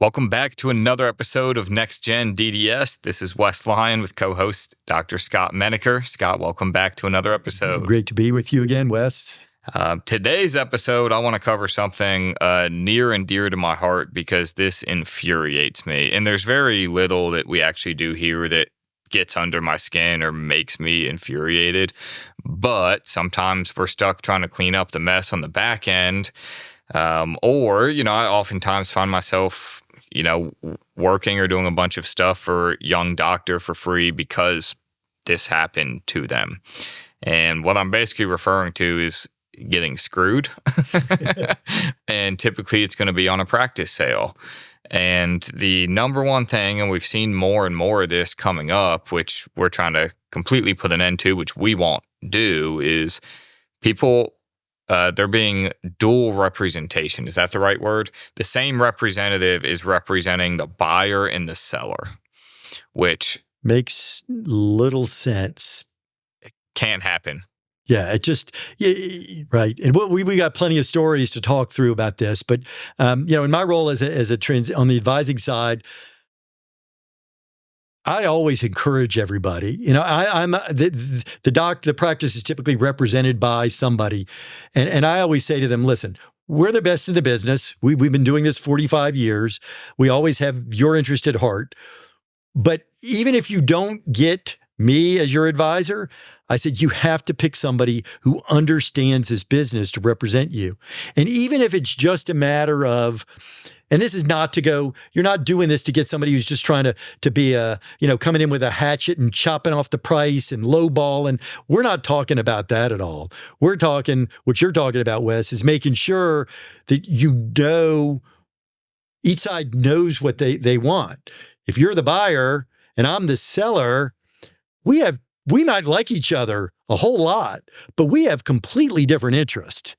Welcome back to another episode of NextGenDDS. This is Wes Lyon with co-host Dr. Scott Menaker. Scott, welcome back to another episode. Great to be with you again, Wes. Today's episode, I want to cover something near and dear to my heart because this infuriates me. And there's very little that we actually do here that gets under my skin or makes me infuriated. But sometimes we're stuck trying to clean up the mess on the back end. I oftentimes find myself working or doing a bunch of stuff for Young Doctor for free because this happened to them. And what I'm basically referring to is getting screwed. And typically it's going to be on a practice sale. And the number one thing, and we've seen more and more of this coming up, which we're trying to completely put an end to, which we won't do, is people they're being dual representation. Is that the right word? The same representative is representing the buyer and the seller, which makes little sense. Can't happen. Yeah, right. And we got plenty of stories to talk through about this, but in my role on the advising side, I always encourage everybody. The practice is typically represented by somebody, and I always say to them, listen, we're the best in the business. We've been doing this 45 years. We always have your interest at heart. But even if you don't get me as your advisor, I said, you have to pick somebody who understands this business to represent you. And even if it's just a matter of, and this is not to go, you're not doing this to get somebody who's just trying to be coming in with a hatchet and chopping off the price and lowball. And we're not talking about that at all. We're talking, what you're talking about, Wes, is making sure that each side knows what they want. If you're the buyer and I'm the seller, we might like each other a whole lot, but we have completely different interests.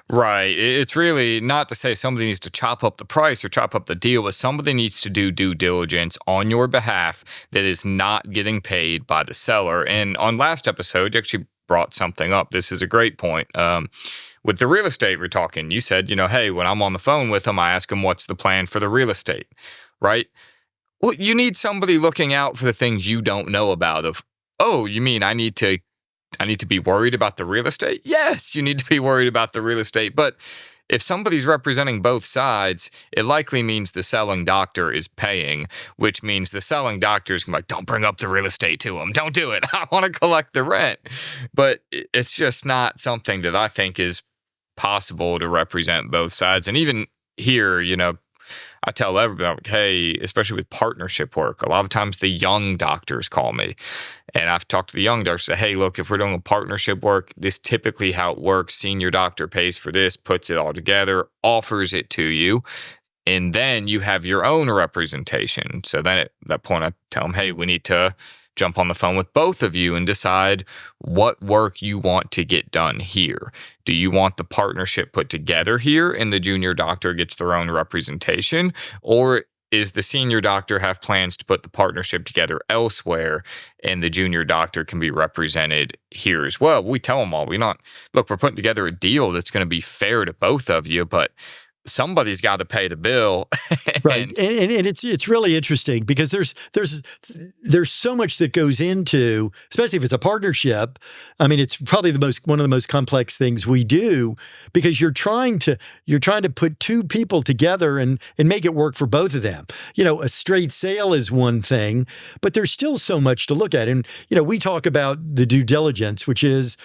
Right. It's really not to say somebody needs to chop up the price or chop up the deal, but somebody needs to do due diligence on your behalf that is not getting paid by the seller. And on last episode, you actually brought something up. This is a great point. With the real estate we're talking, you said, hey, when I'm on the phone with them, I ask them what's the plan for the real estate, right? Well, you need somebody looking out for the things you don't know about you mean I need to be worried about the real estate? Yes, you need to be worried about the real estate. But if somebody's representing both sides, it likely means the selling doctor is paying, which means the selling doctor is like, don't bring up the real estate to them. Don't do it. I want to collect the rent. But it's just not something that I think is possible to represent both sides. And even here, I tell everybody, hey, especially with partnership work, a lot of times the young doctors call me. And I've talked to the young doctors, say, hey, look, if we're doing a partnership work, this is typically how it works. Senior doctor pays for this, puts it all together, offers it to you, and then you have your own representation. So then at that point, I tell them, hey, we need to jump on the phone with both of you and decide what work you want to get done here. Do you want the partnership put together here and the junior doctor gets their own representation? Or is the senior doctor have plans to put the partnership together elsewhere and the junior doctor can be represented here as well? We tell them all, we're putting together a deal that's going to be fair to both of you, but somebody's got to pay the bill. Right. And it's really interesting because there's so much that goes into, especially if it's a partnership. I mean, it's probably one of the most complex things we do because you're trying to put two people together and make it work for both of them. A straight sale is one thing, but there's still so much to look at. And, we talk about the due diligence, which is,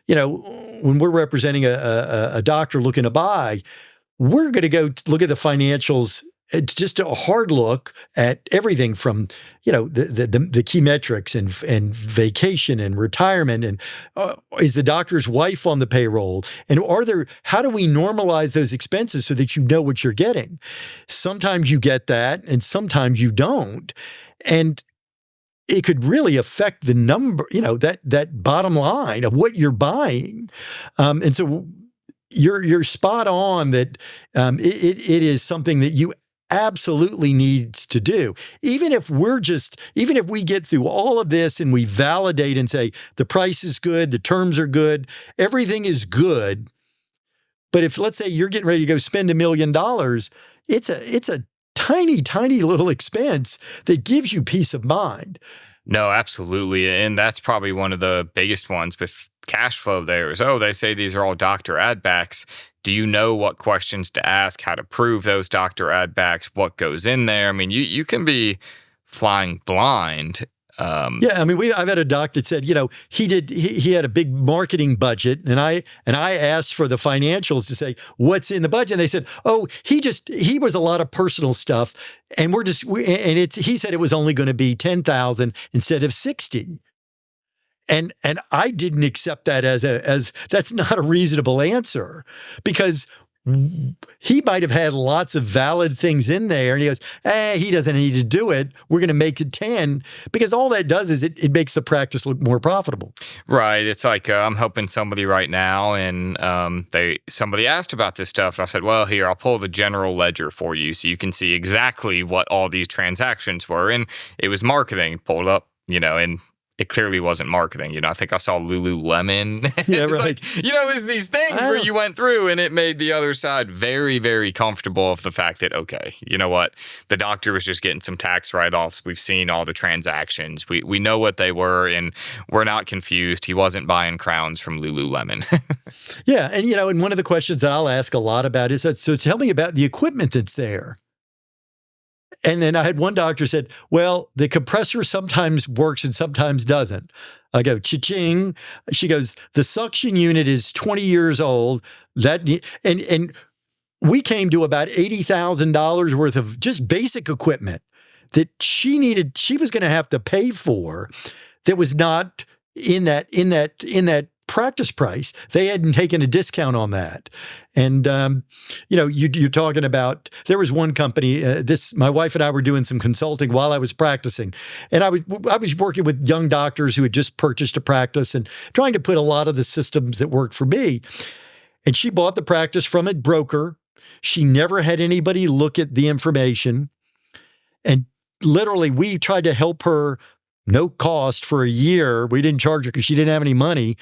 when we're representing a doctor looking to buy, we're going to go look at the financials, just a hard look at everything from, the key metrics and vacation and retirement and is the doctor's wife on the payroll? And how do we normalize those expenses so that you know what you're getting? Sometimes you get that and sometimes you don't. And it could really affect the number, that bottom line of what you're buying. And so you're spot on that it is something that you absolutely needs to do. Even if we get through all of this and we validate and say the price is good, the terms are good, everything is good. But if, let's say, you're getting ready to go spend $1 million, it's a tiny, tiny little expense that gives you peace of mind. No, absolutely. And that's probably one of the biggest ones with cash flow there is, they say these are all doctor add backs. Do you know what questions to ask, how to prove those doctor add backs, what goes in there? I mean, you can be flying blind. Yeah, I mean, I've had a doc that said, he had a big marketing budget, and I asked for the financials to say what's in the budget, and they said, he was a lot of personal stuff, and he said it was only going to be 10,000 instead of 60. And I didn't accept that as that's not a reasonable answer, because he might have had lots of valid things in there, and he goes, he doesn't need to do it. We're going to make it 10, because all that does is it makes the practice look more profitable. Right. It's like I'm helping somebody right now, and somebody asked about this stuff, and I said, well, here, I'll pull the general ledger for you so you can see exactly what all these transactions were. And it was marketing. Pulled up, and it clearly wasn't marketing. I think I saw Lululemon. Yeah, it's right. It's these things where you went through, and it made the other side very, very comfortable of the fact that, okay, you know what? The doctor was just getting some tax write-offs. We've seen all the transactions. We know what they were, and we're not confused. He wasn't buying crowns from Lululemon. Yeah. And one of the questions that I'll ask a lot about is, so tell me about the equipment that's there. And then I had one doctor said, well, the compressor sometimes works and sometimes doesn't. I go, cha-ching. She goes, the suction unit is 20 years old. And we came to about $80,000 worth of just basic equipment that she was going to have to pay for, that was not in that practice price. They hadn't taken a discount on that. And, you're talking about, there was one company, my wife and I were doing some consulting while I was practicing. And I was working with young doctors who had just purchased a practice and trying to put a lot of the systems that worked for me. And she bought the practice from a broker. She never had anybody look at the information. And literally, we tried to help her, no cost, for a year. We didn't charge her because she didn't have any money.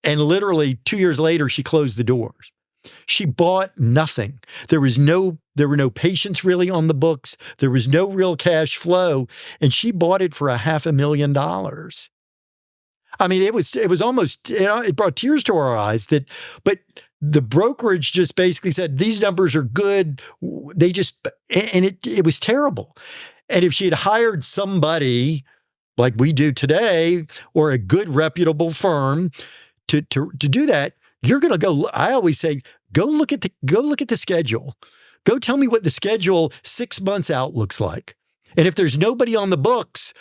And literally 2 years later, she closed the doors. She bought nothing. There were no patients really on the books. There was no real cash flow. And she bought it for $500,000. I mean, it was almost, it brought tears to our eyes but the brokerage just basically said, these numbers are good. It was terrible. And if she had hired somebody like we do today, or a good reputable firm to do that, you're going to go. I always say, go look at the schedule. Go tell me what the schedule 6 months out looks like. And if there's nobody on the books,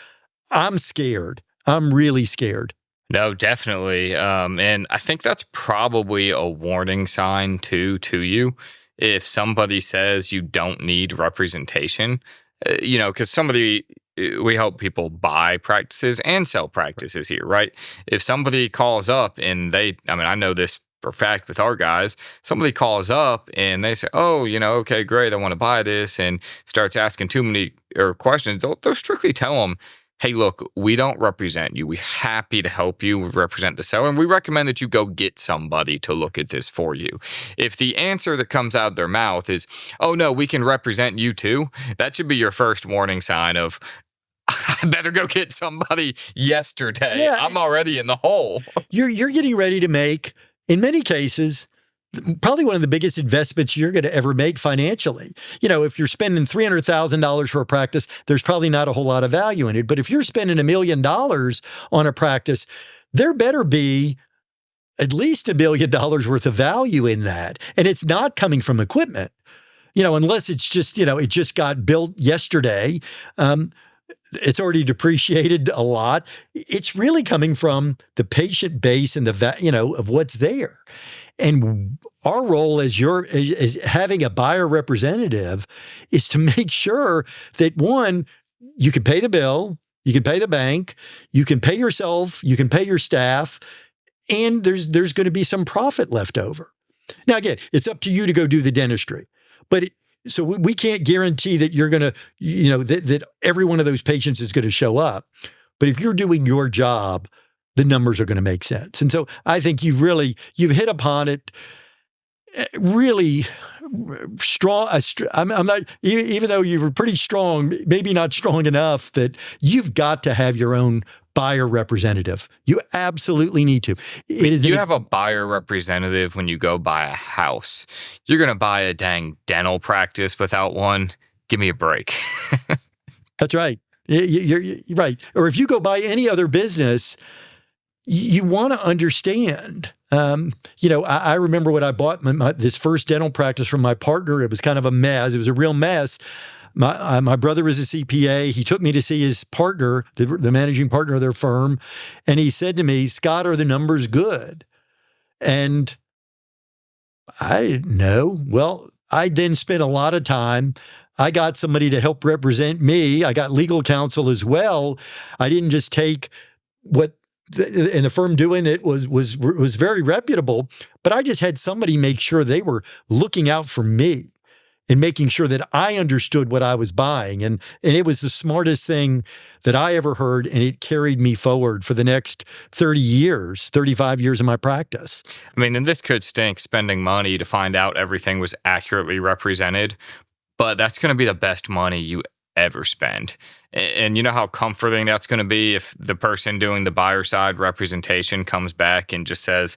I'm scared. I'm really scared. No, definitely. And I think that's probably a warning sign to you. If somebody says you don't need representation, because we help people buy practices and sell practices here, right? If somebody calls up and I know this for a fact with our guys, somebody calls up and they say, okay, great, I want to buy this, and starts asking too many questions, they'll strictly tell them, hey, look, we don't represent you. We're happy to help you. We represent the seller, and we recommend that you go get somebody to look at this for you. If the answer that comes out of their mouth is, oh, no, we can represent you too, that should be your first warning sign of, I better go get somebody yesterday. Yeah. I'm already in the hole. You're getting ready to make, in many cases, probably one of the biggest investments you're going to ever make financially. If you're spending $300,000 for a practice, there's probably not a whole lot of value in it. But if you're spending $1 million on a practice, there better be at least $1 million worth of value in that. And it's not coming from equipment, unless it's just, it just got built yesterday. It's already depreciated a lot. It's really coming from the patient base and of what's there. And our role as having a buyer representative is to make sure that, one, you can pay the bill, you can pay the bank, you can pay yourself, you can pay your staff, and there's going to be some profit left over. Now, again, it's up to you to go do the dentistry, so we can't guarantee that you're going to, that every one of those patients is going to show up. But if you're doing your job, the numbers are going to make sense. And so I think you've hit upon it really, strong. I'm not, even though you were pretty strong, maybe not strong enough that you've got to have your own buyer representative. You absolutely need to. You have a buyer representative when you go buy a house. You're going to buy a dang dental practice without one. Give me a break. That's right. You're right. Or if you go buy any other business, you want to understand. I remember when I bought this first dental practice from my partner. It was kind of a mess. It was a real mess. My brother was a CPA. He took me to see his partner, the managing partner of their firm, and he said to me, "Scott, are the numbers good?" And I didn't know. Well, I then spent a lot of time. I got somebody to help represent me. I got legal counsel as well. I didn't just take what and the firm doing it was very reputable, but I just had somebody make sure they were looking out for me and making sure that I understood what I was buying. And it was the smartest thing that I ever heard, and it carried me forward for the next 35 years of my practice. I mean, and this could stink, spending money to find out everything was accurately represented, but that's going to be the best money you ever spend. And you know how comforting that's going to be if the person doing the buyer side representation comes back and just says,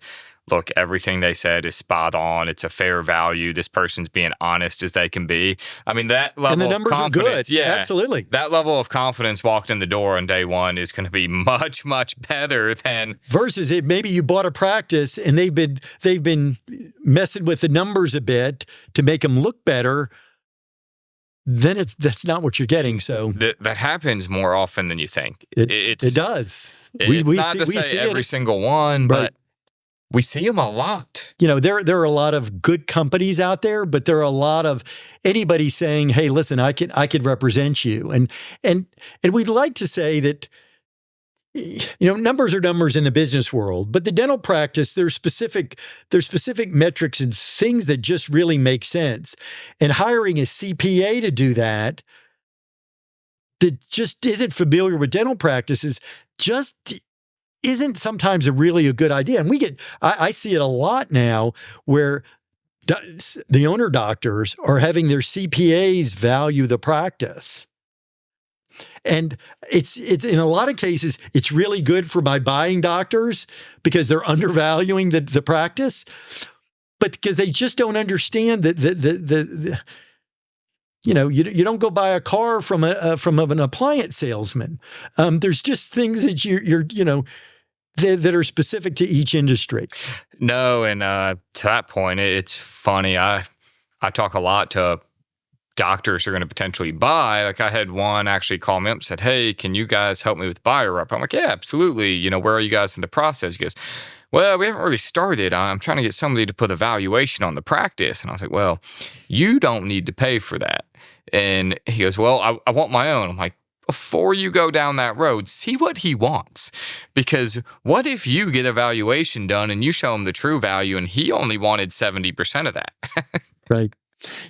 look, everything they said is spot on. It's a fair value. This person's being honest as they can be. I mean, that level and the of numbers confidence, are good. Yeah, absolutely. That level of confidence walked in the door on day one is going to be much, much better than versus if maybe you bought a practice and they've been messing with the numbers a bit to make them look better. Then that's not what you're getting. So that happens more often than you think. It does. It's not to say every single one, but we see them a lot. There are a lot of good companies out there, but there are a lot of anybody saying, "Hey, listen, I could represent you," and we'd like to say that. Numbers are numbers in the business world, but the dental practice, there's specific metrics and things that just really make sense. And hiring a CPA to do that just isn't familiar with dental practices just isn't sometimes a good idea. And I see it a lot now where the owner doctors are having their CPAs value the practice. And it's in a lot of cases, it's really good for my buying doctors because they're undervaluing the practice, but because they just don't understand that you don't go buy a car from an appliance salesman. There's just things that that are specific to each industry. No, and to that point, it's funny. I talk a lot to doctors are going to potentially buy. Like I had one actually call me up and said, "Hey, can you guys help me with buyer rep?" I'm like, "Yeah, absolutely. Where are you guys in the process?" He goes, "Well, we haven't really started. I'm trying to get somebody to put a valuation on the practice." And I was like, "Well, you don't need to pay for that." And he goes, "Well, I want my own." I'm like, before you go down that road, see what he wants. Because what if you get a valuation done and you show him the true value and he only wanted 70% of that? Right.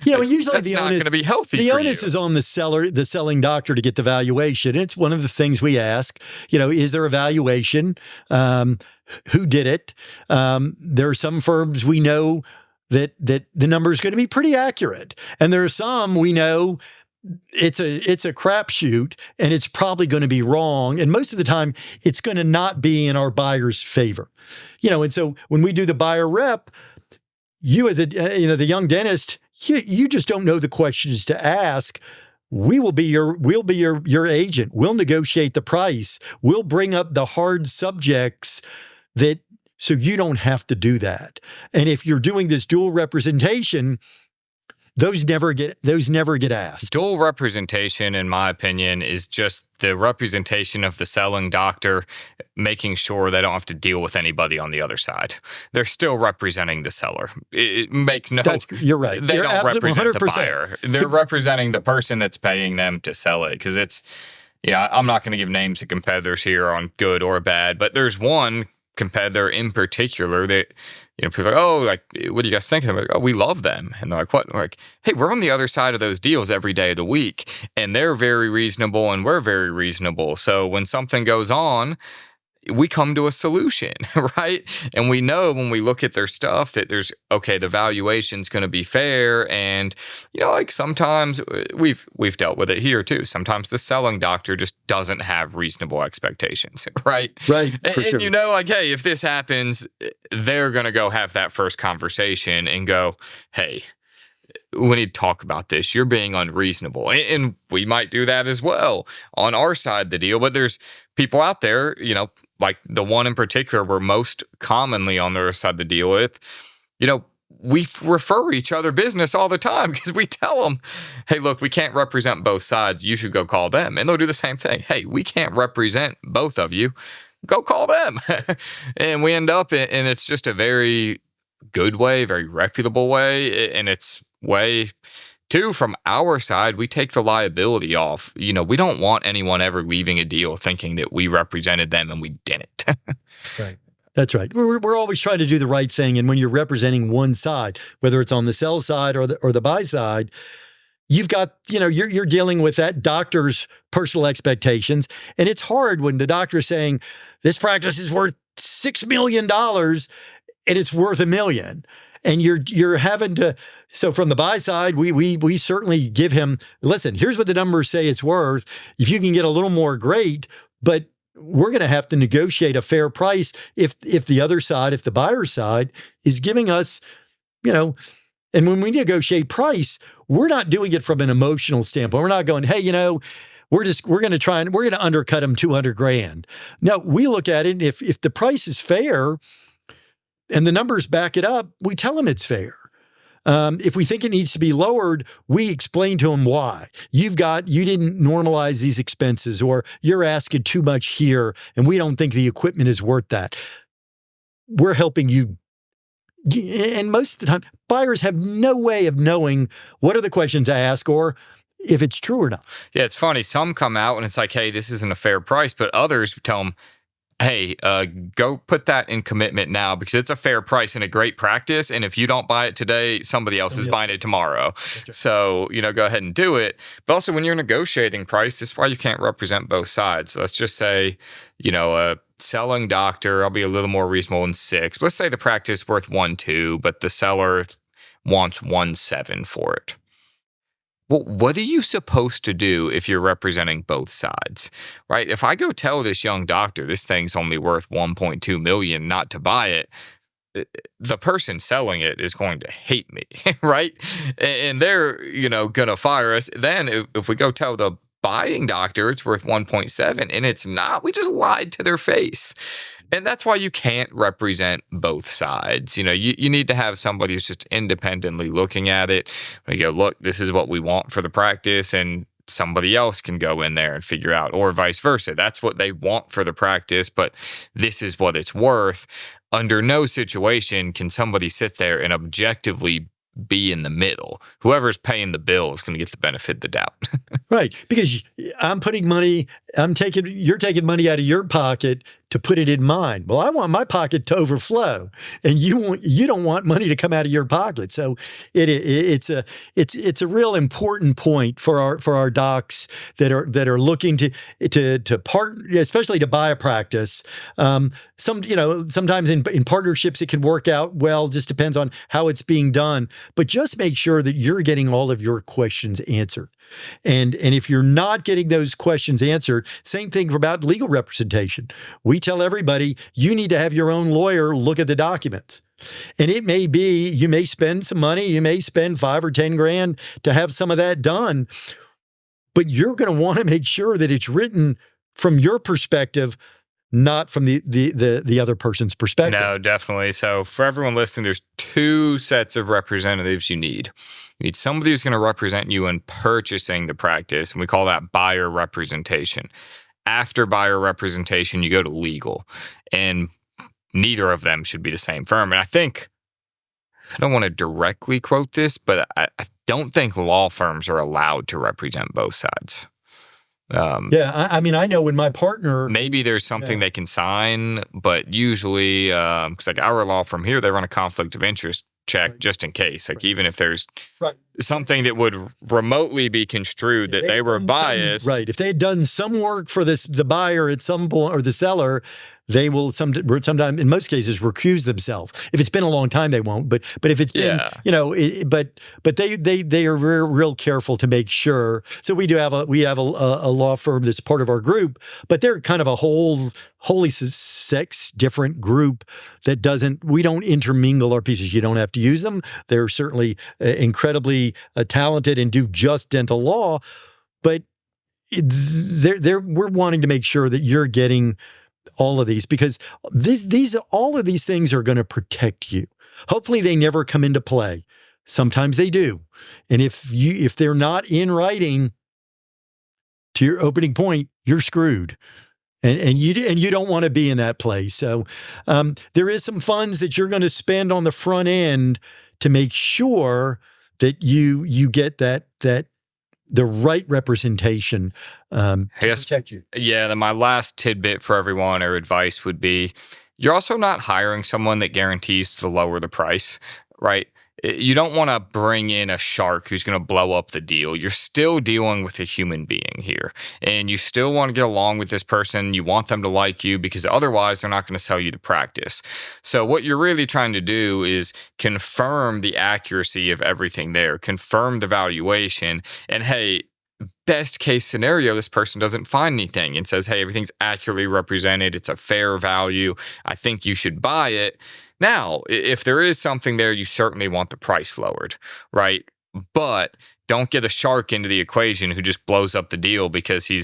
Usually that's the not onus, going to be healthy. The onus is on the selling doctor to get the valuation. It's one of the things we ask. Is there a valuation? Who did it? There are some firms we know that the number is going to be pretty accurate, and there are some we know it's a crapshoot, and it's probably going to be wrong. And most of the time, it's going to not be in our buyer's favor. And so when we do the buyer rep, you as the young dentist. You just don't know the questions to ask. We'll be your agent. We'll negotiate the price. We'll bring up the hard subjects so you don't have to do that. And if you're doing this dual representation, those never get asked. Dual representation, in my opinion, is just the representation of the selling doctor, making sure they don't have to deal with anybody on the other side. They're still representing the seller. You're right. They don't represent 100%. the buyer. They're representing the person that's paying them to sell it. Because it's, I'm not going to give names of competitors here on good or bad, but there's one competitor in particular that, people are like, "Oh, like, what do you guys think?" And I'm like, "Oh, we love them." And they're like, "What?" We're like, "Hey, we're on the other side of those deals every day of the week, and they're very reasonable and we're very reasonable. So when something goes on, we come to a solution, right? And we know when we look at their stuff that there's, okay, the valuation's going to be fair. And, like sometimes we've dealt with it here too. Sometimes the selling doctor just doesn't have reasonable expectations, right? Right. For And sure. like, hey, if this happens, they're going to go have that first conversation and go, hey, we need to talk about this. You're being unreasonable. And we might do that as well on our side of the deal. But there's people out there, like the one in particular we're most commonly on their side of the deal with, we refer each other business all the time because we tell them, hey, look, we can't represent both sides. You should go call them. And they'll do the same thing. Hey, we can't represent both of you. Go call them. And we end up, and it's just a very good way, very reputable way. And it's way too, from our side, we take the liability off. We don't want anyone ever leaving a deal thinking that we represented them and we didn't. Right. That's right. We're always trying to do the right thing. And when you're representing one side, whether it's on the sell side or the buy side, you've got, you're dealing with that doctor's personal expectations. And it's hard when the doctor's saying, this practice is worth $6 million and it's worth $1 million. And you're having to, so from the buy side, we certainly give him, listen, here's what the numbers say it's worth. If you can get a little more, great, but we're going to have to negotiate a fair price if the other side, if the buyer side is giving us, and when we negotiate price, we're not doing it from an emotional standpoint. We're not going, hey, we're going to undercut him $200,000. No, we look at it. If the price is fair, and the numbers back it up, we tell them it's fair. If we think it needs to be lowered, we explain to them why. You didn't normalize these expenses, or you're asking too much here, and we don't think the equipment is worth that. We're helping you. And most of the time, buyers have no way of knowing what are the questions to ask or if it's true or not. Yeah, it's funny. Some come out and it's like, hey, this isn't a fair price, but others tell them, hey, go put that in commitment now because it's a fair price and a great practice. And if you don't buy it today, somebody else is buying it tomorrow. Right. So, go ahead and do it. But also when you're negotiating price, this is why you can't represent both sides. So let's just say, a selling doctor, I'll be a little more reasonable in 6. Let's say the practice is worth 1.2, but the seller wants 1.7 for it. Well, what are you supposed to do if you're representing both sides, right? If I go tell this young doctor this thing's only worth 1.2 million not to buy it, the person selling it is going to hate me, right? And they're, going to fire us. Then if we go tell the buying doctor it's worth 1.7 and it's not, we just lied to their face. And that's why you can't represent both sides. You need to have somebody who's just independently looking at it. You go, look, this is what we want for the practice, and somebody else can go in there and figure out, or vice versa. That's what they want for the practice, but this is what it's worth. Under no situation can somebody sit there and objectively be in the middle. Whoever's paying the bill is going to get the benefit of the doubt. Right. Because you're taking money out of your pocket to put it in mine. Well, I want my pocket to overflow, and you don't want money to come out of your pocket. So it's a real important point for our docs that are looking to partner, especially to buy a practice. Sometimes in partnerships it can work out well. Just depends on how it's being done. But just make sure that you're getting all of your questions answered. And if you're not getting those questions answered, same thing about legal representation. We tell everybody, you need to have your own lawyer look at the documents. And it may be, you may spend some money, you may spend $5 or $10,000 to have some of that done, but you're going to want to make sure that it's written from your perspective, not from the other person's perspective. No, definitely. So for everyone listening, there's 2 sets of representatives you need. You need somebody who's going to represent you in purchasing the practice, and we call that buyer representation. After buyer representation, you go to legal, and neither of them should be the same firm. And I think, I don't want to directly quote this, but I don't think law firms are allowed to represent both sides. I know when my partner... Maybe there's something they can sign, but usually, because like our law firm here, they run a conflict of interest check just in case. Like even if there's something that would remotely be construed that they were biased. Right. If they had done some work for the buyer at some point, or the seller, they will sometimes, in most cases, recuse themselves. If it's been a long time, they won't. But if it's been, but they are real careful to make sure. So we have a law firm that's part of our group, but they're kind of a wholly six different group that we don't intermingle our pieces. You don't have to use them. They're certainly incredibly talented and do just dental law, but we're wanting to make sure that you're getting all of these, because all of these things are going to protect you. Hopefully they never come into play. Sometimes they do. And if they're not in writing, to your opening point, you're screwed. And you don't want to be in that place. So there is some funds that you're going to spend on the front end to make sure that you get the right representation to protect you. Yeah, then my last tidbit for everyone or advice would be, you're also not hiring someone that guarantees to lower the price, right? You don't want to bring in a shark who's going to blow up the deal. You're still dealing with a human being here, and you still want to get along with this person. You want them to like you, because otherwise they're not going to sell you the practice. So what you're really trying to do is confirm the accuracy of everything there, confirm the valuation, and hey, best case scenario, this person doesn't find anything and says, hey, everything's accurately represented. It's a fair value. I think you should buy it. Now, if there is something there, you certainly want the price lowered, right? But don't get a shark into the equation who just blows up the deal because he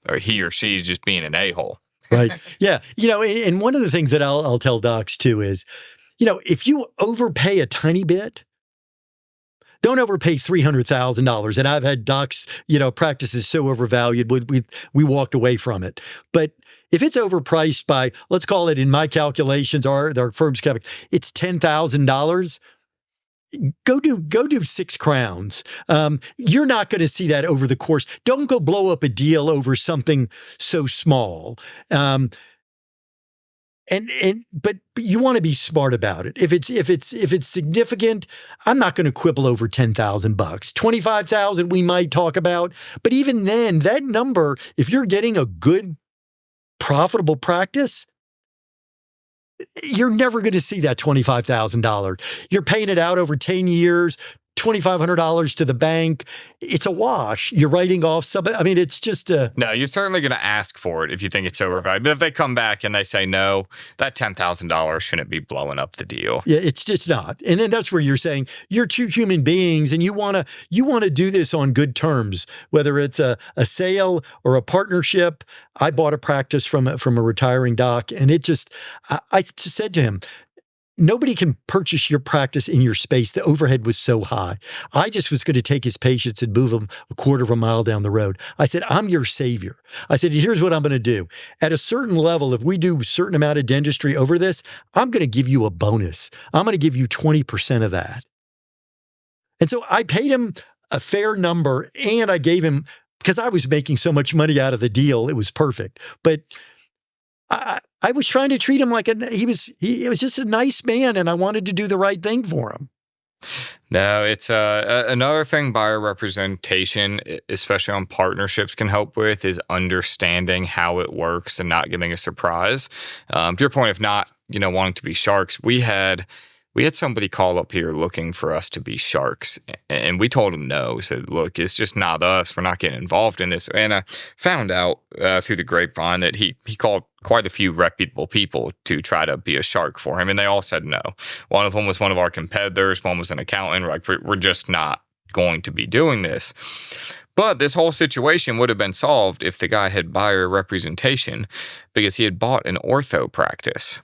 or she is just being an a-hole. Right. Yeah. And one of the things that I'll tell docs too is, if you overpay a tiny bit, don't overpay $300,000. And I've had docs, practices so overvalued, we walked away from it. But if it's overpriced by, let's call it, in my calculations, our firm's calculations, it's $10,000. Go do 6 crowns. You're not going to see that over the course. Don't go blow up a deal over something so small. But you want to be smart about it. If it's significant, I'm not going to quibble over $10,000. 25,000 we might talk about, but even then, that number, if you're getting a good, profitable practice, you're never going to see that $25,000. You're paying it out over 10 years, $2,500 to the bank. It's a wash. You're writing off some. I mean, it's just a. No, you're certainly going to ask for it if you think it's overvalued. But if they come back and they say no, that $10,000 shouldn't be blowing up the deal. Yeah, it's just not. And then that's where you're saying you're two human beings, and you want to do this on good terms, whether it's a sale or a partnership. I bought a practice from a retiring doc, and I said to him, nobody can purchase your practice in your space. The overhead was so high. I just was going to take his patients and move them a quarter of a mile down the road. I said, I'm your savior. I said, here's what I'm going to do. At a certain level, if we do a certain amount of dentistry over this, I'm going to give you a bonus. I'm going to give you 20% of that. And so I paid him a fair number, and I gave him, because I was making so much money out of the deal, it was perfect. But I was trying to treat him like he was just a nice man, and I wanted to do the right thing for him. No, it's another thing buyer representation, especially on partnerships, can help with is understanding how it works and not getting a surprise. To your point of not, wanting to be sharks, we had somebody call up here looking for us to be sharks, and we told him no. We said, look, it's just not us. We're not getting involved in this. And I found out through the grapevine that he called quite a few reputable people to try to be a shark for him, and they all said no. One of them was one of our competitors. One was an accountant. Like, we're just not going to be doing this. But this whole situation would have been solved if the guy had buyer representation, because he had bought an ortho practice,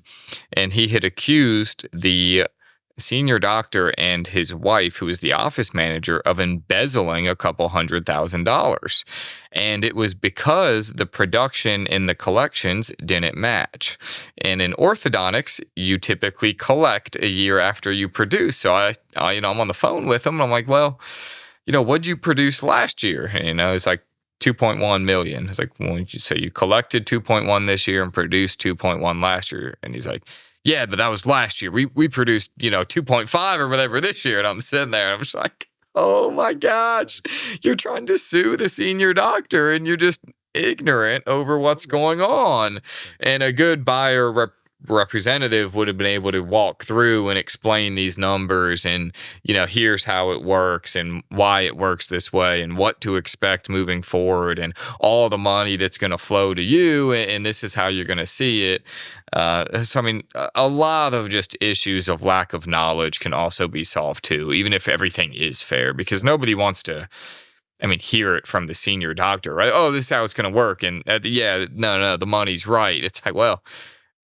and he had accused the senior doctor and his wife, who was the office manager, of embezzling a couple $100,000. And it was because the production and the collections didn't match. And in orthodontics, you typically collect a year after you produce. So I'm on the phone with him, and I'm like, well, what'd you produce last year? And it's like 2.1 million. It's like, well, so you collected 2.1 this year and produced 2.1 last year. And he's like, yeah, but that was last year. We produced, 2.5 or whatever this year. And I'm sitting there and I'm just like, oh my gosh, you're trying to sue the senior doctor, and you're just ignorant over what's going on. And a good buyer representative would have been able to walk through and explain these numbers and, here's how it works and why it works this way and what to expect moving forward and all the money that's going to flow to you. And this is how you're going to see it. A lot of just issues of lack of knowledge can also be solved too, even if everything is fair, because nobody wants to hear it from the senior doctor, right? Oh, this is how it's going to work. And no, the money's right. It's like, well,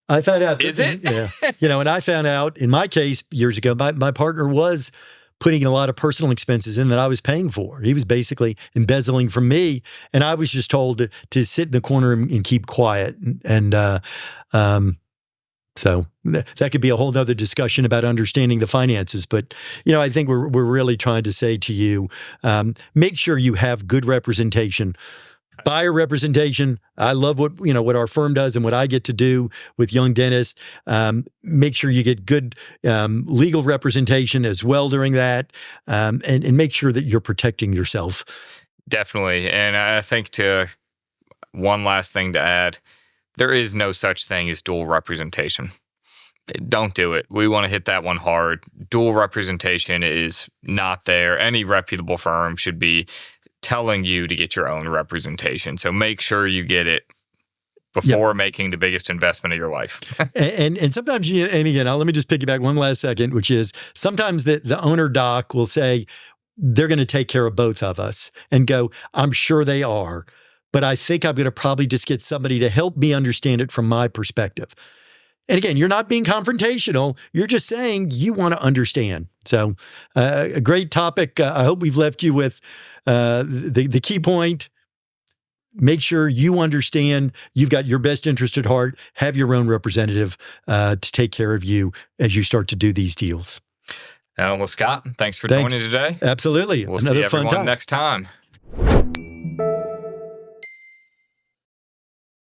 I found out. Is it? Yeah. And I found out in my case years ago, my partner was putting a lot of personal expenses in that I was paying for. He was basically embezzling from me. And I was just told to sit in the corner and keep quiet. So that could be a whole nother discussion about understanding the finances. But, I think we're really trying to say to you, make sure you have good representation. Buyer representation. I love what our firm does and what I get to do with young dentists. Make sure you get good legal representation as well during that, and make sure that you're protecting yourself. Definitely. And I think one last thing to add, there is no such thing as dual representation. Don't do it. We want to hit that one hard. Dual representation is not there. Any reputable firm should be telling you to get your own representation. So make sure you get it before making the biggest investment of your life. and sometimes, and again, let me just piggyback one last second, which is sometimes the owner doc will say they're going to take care of both of us and go, I'm sure they are, but I think I'm going to probably just get somebody to help me understand it from my perspective. And again, you're not being confrontational. You're just saying you want to understand. So a great topic. I hope we've left you with the key point. Make sure you understand you've got your best interest at heart. Have your own representative to take care of you as you start to do these deals. Well, Scott, thanks for joining today. Absolutely. We'll see everyone next time.